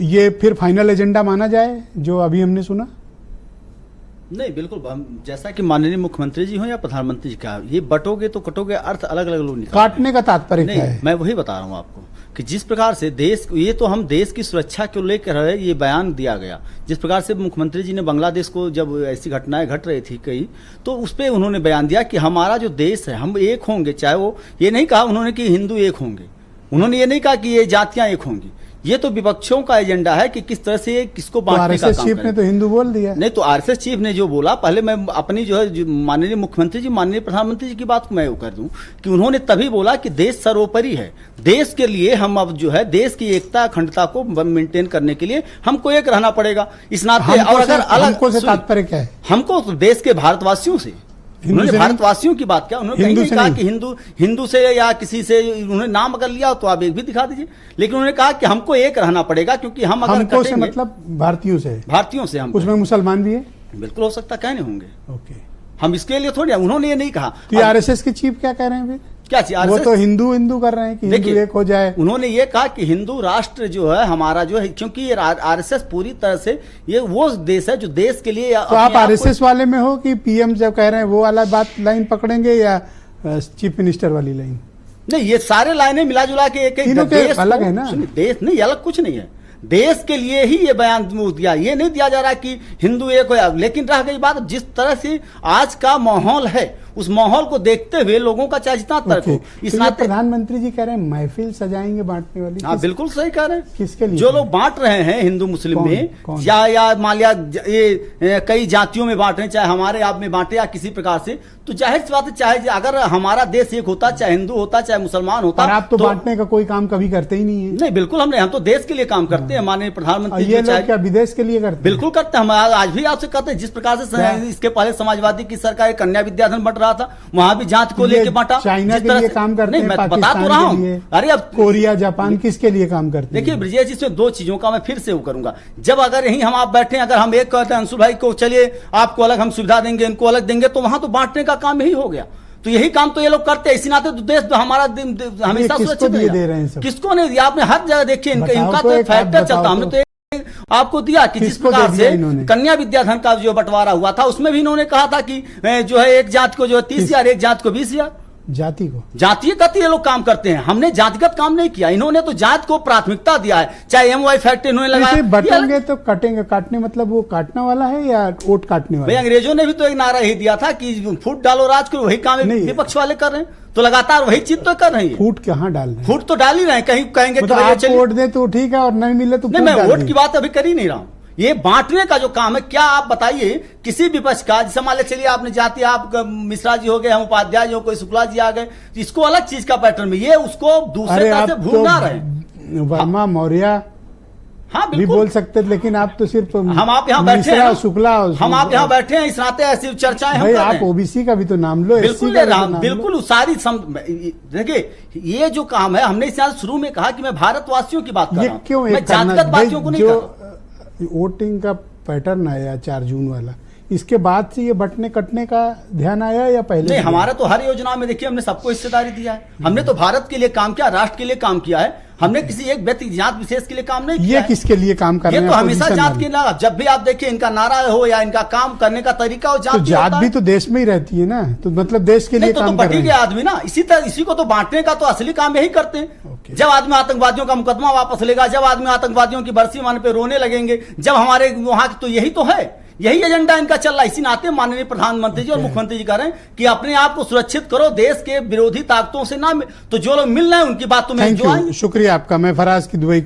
ये फिर final agenda माना जाए जो अभी हमने सुना? नहीं, बिल्कुल। जैसा कि माननीय मुख्यमंत्री जी हो या प्रधानमंत्री जी का, ये बटोगे तो कटोगे, अर्थ अलग अलग लोग निकाल काटने का तात्पर्य क्या है? मैं वही बता रहा हूँ आपको कि जिस प्रकार से देश, ये तो हम देश की सुरक्षा को लेकर ये बयान दिया गया। जिस प्रकार से मुख्यमंत्री जी ने बांग्लादेश को, जब ऐसी घटनाएं घट रही थी कई, तो उस पर उन्होंने बयान दिया कि हमारा जो देश है, हम एक होंगे। चाहे वो ये नहीं कहा उन्होंने कि हिंदू एक होंगे, उन्होंने ये नहीं कहा कि ये जातियां एक होंगी। ये तो विपक्षों का एजेंडा है कि किस तरह से किसको बांटने का काम चीफ ने तो हिंदू बोल दिया। नहीं, तो आरएसएस चीफ ने जो बोला, पहले मैं अपनी जो है माननीय मुख्यमंत्री जी, माननीय प्रधानमंत्री जी की बात को मैं कर दूं कि उन्होंने तभी बोला कि देश सर्वोपरि है। देश के लिए हम अब जो है देश की एकता अखंडता को मेंटेन करने के लिए हमको एक रहना पड़ेगा। इस नाते, और अगर अलग तात्पर्य क्या है? हमको देश के भारतवासियों से, उन्होंने भारतवासियों की बात किया, उन्होंने कहीं नहीं कहा कि हिंदू से या किसी से, उन्होंने नाम अगर लिया तो आप एक भी दिखा दीजिए, लेकिन उन्होंने कहा कि हमको एक रहना पड़ेगा, क्योंकि हम अगर हमको से मतलब भारतीयों से हम, उसमें मुसलमान भी है, बिल्कुल हो सकता, कहने होंगे। ओके, हम इसके लिए थोड़ी, उन्होंने ये नहीं कहा। तो आरएसएस के चीफ क्या कह रहे हैं? क्या चीज? वो तो हिंदू कर रहे हैं कि हिंदू एक हो जाए। उन्होंने ये कहा कि हिंदू राष्ट्र जो है हमारा जो है, क्योंकि ये आरएसएस पूरी तरह से ये वो देश है जो देश के लिए। तो आप आरएसएस वाले में हो कि पीएम जब कह रहे हैं वो वाला बात लाइन पकड़ेंगे या चीफ मिनिस्टर वाली लाइन? नहीं, ये सारे लाइनें मिला जुला के एक देश अलग है ना। देश नहीं, अलग कुछ नहीं है। देश के लिए ही ये बयान दिया, ये नहीं दिया जा रहा कि हिंदू एक हो। लेकिन रह गई बात, जिस तरह से आज का माहौल है, उस माहौल को देखते हुए लोगों का चाहे जितना तर्क हो, इस नाते प्रधानमंत्री जी कह रहे हैं महफिल सजाएंगे बांटने वाली। हाँ, बिल्कुल सही कह रहे हैं। किसके लिए? जो लोग बांट रहे हैं हिंदू मुस्लिम में, या मान लिया ये कई जातियों में बांट रहे हैं, चाहे हमारे आप में बांटे या किसी प्रकार से, तो जाहिर सी बात है, चाहे अगर हमारा देश एक होता, चाहे हिंदू होता, चाहे मुसलमान होता। आप तो बांटने का कोई काम कभी करते ही नहीं है। नहीं, बिल्कुल हम तो देश के लिए काम करते हैं। माननीय प्रधानमंत्री ये लोग क्या विदेश के लिए करते? बिल्कुल करते हैं। हम आज भी आपसे कहते हैं, जिस प्रकार से इसके पहले समाजवादी की सरकार कन्या विद्याधन बंट रहा था, वहां भी जात को लेकर बांटा। चाइना के लिए काम करते हैं, मैं बता तो रहा हूँ। अरे अब कोरिया, जापान किसके लिए काम करते हैं? देखिए ब्रिजेश जी, इसमें दो चीजों का मैं फिर से वो करूंगा। जब अगर यही हम आप बैठे, अगर हम एक कहते हैं अंशुल भाई को चलिए आपको अलग हम सुविधा देंगे, इनको अलग देंगे, तो वहां तो बांटने का काम यही हो गया। तो यही काम तो ये लोग करते हैं। इसी नाते तो देश हमारा हमेशा सुरक्षित दे रहे हैं। किसको नहीं दिया? आपने हर जगह देखिए, इनका तो फैक्टर चलता। हमने तो आपको दिया कि जिस प्रकार से कन्या विद्याधन का जो बंटवारा हुआ था, उसमें भी इन्होंने कहा था कि जो है एक जात को जो 30,000, एक जात को 20,000। जातीयगत ये लोग काम करते हैं। हमने जातिगत काम नहीं किया। इन्होंने तो जात को प्राथमिकता दिया है। चाहे एमवाई फैक्ट्री इन्होंने लगाया। बटेंगे तो कटेंगे। काटने मतलब वो काटने वाला है या वोट काटने वाला? भाई, अंग्रेजों ने भी तो एक नारा ही दिया था कि फूट डालो राज को। वही काम विपक्ष वाले कर रहे हैं, तो लगातार वही चीज तो कर रही है। फूट कहाँ डाल रहे हैं? फूट तो डाल ही रहे हैं। कहीं कहेंगे तो आप वोट दे तो ठीक है, और नहीं मिले तो नहीं। मैं वोट की बात अभी कर ही नहीं रहा हूँ। ये बांटने का जो काम है, क्या आप बताइए किसी विपक्ष का, जैसे मान चलिए आपने जाति, आप मिश्रा जी हो गए, हम उपाध्याय हो, कोई शुक्ला जी आ गए, इसको अलग चीज का पैटर्न में, ये उसको दूसरे तरह से भूल ना रहे। वर्मा, मौर्य, हाँ भी बोल सकते, लेकिन आप तो सिर्फ हम आप यहाँ बैठे हैं, शुक्ला, हम आप यहाँ बैठे हैं, इस नाते ऐसी चर्चाएं हम आप ओबीसी का भी तो नाम लो। बिल्कुल बिल्कुल सारी देखिए, ये जो काम है, हमने इस शुरू में कहा कि मैं भारतवासियों की बात कर रहा हूँ, क्यों मैं जातिगत बातियों को नहीं कर रहा। वोटिंग का पैटर्न आया 4 जून वाला, इसके बाद से ये बटने कटने का ध्यान आया या पहले? नहीं, हमारा तो हर योजना में देखिए हमने सबको हिस्सेदारी दिया है। हमने तो भारत के लिए काम किया, राष्ट्र के लिए काम किया है। हमने किसी एक व्यक्ति जात विशेष के लिए काम नहीं किया। ये किसके लिए काम कर रहे हैं? ये तो हमेशा जात के नारा, जब भी आप देखिए इनका नारा हो या इनका काम करने का तरीका हो, जात भी तो देश में ही रहती है ना, तो मतलब देश के लिए काम कर रहे हैं। आदमी ना इसी तरह, इसी को तो बांटने का तो असली काम यही करते हैं। जब आदमी आतंकवादियों का मुकदमा वापस लेगा, जब आदमी आतंकवादियों की बरसी मान पे रोने लगेंगे, जब हमारे वहां, तो यही तो है, यही एजेंडा इनका चल रहा है। इसी नाते माननीय प्रधानमंत्री जी और मुख्यमंत्री जी कह रहे हैं कि अपने आप को सुरक्षित करो, देश के विरोधी ताकतों से ना, तो जो लोग मिल रहे हैं उनकी बात तो मैं जो। शुक्रिया आपका। मैं फराज की दुबई